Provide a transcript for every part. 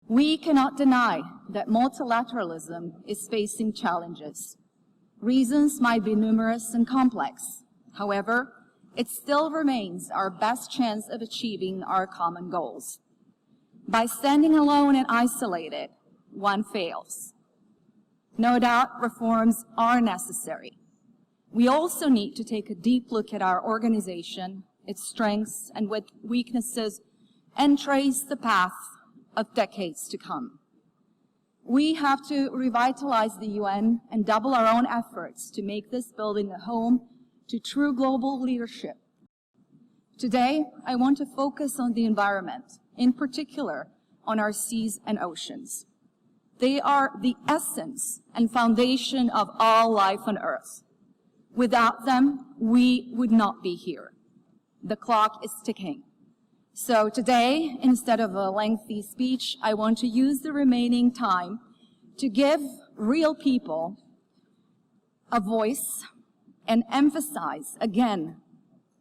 We cannot deny that multilateralism is facing challenges. Reasons might be numerous and complex. However, it still remains our best chance of achieving our common goals. By standing alone and isolated, one fails. No doubt reforms are necessary. We also need to take a deep look at our organization, its strengths and weaknesses, and trace the path of decades to come. We have to revitalize the UN and double our own efforts to make this building a home to true global leadership. Today, I want to focus on the environment, in particular on our seas and oceans. They are the essence and foundation of all life on Earth. Without them, we would not be here. The clock is ticking. So today, instead of a lengthy speech, I want to use the remaining time to give real people a voice and emphasize, again,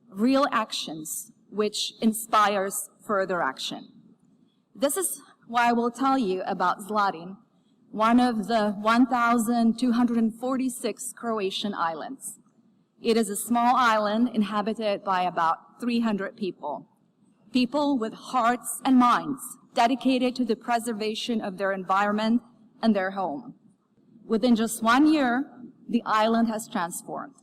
real actions which inspires further action. This is why I will tell you about Zlatin, one of the 1,246 Croatian islands. It is a small island inhabited by about 300 people. People with hearts and minds dedicated to the preservation of their environment and their home. Within just 1 year, the island has transformed.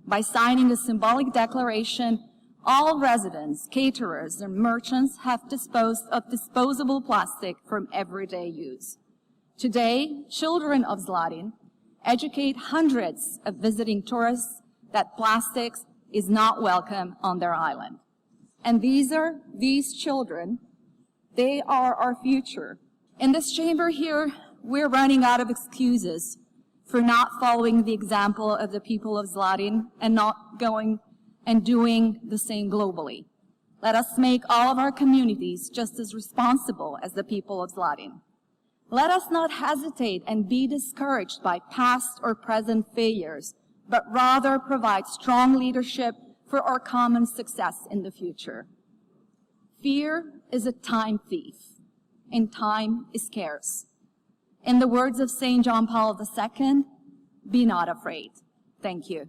By signing a symbolic declaration, all residents, caterers, and merchants have disposed of disposable plastic from everyday use. Today, children of Zlatin educate hundreds of visiting tourists that plastics is not welcome on their island. And these children, they are our future. In this chamber here, we're running out of excuses for not following the example of the people of Zlatin and not going and doing the same globally. Let us make all of our communities just as responsible as the people of Zlatin. Let us not hesitate and be discouraged by past or present failures, but rather provide strong leadership for our common success in the future. Fear is a time thief, and time is scarce. In the words of St. John Paul II, be not afraid. Thank you.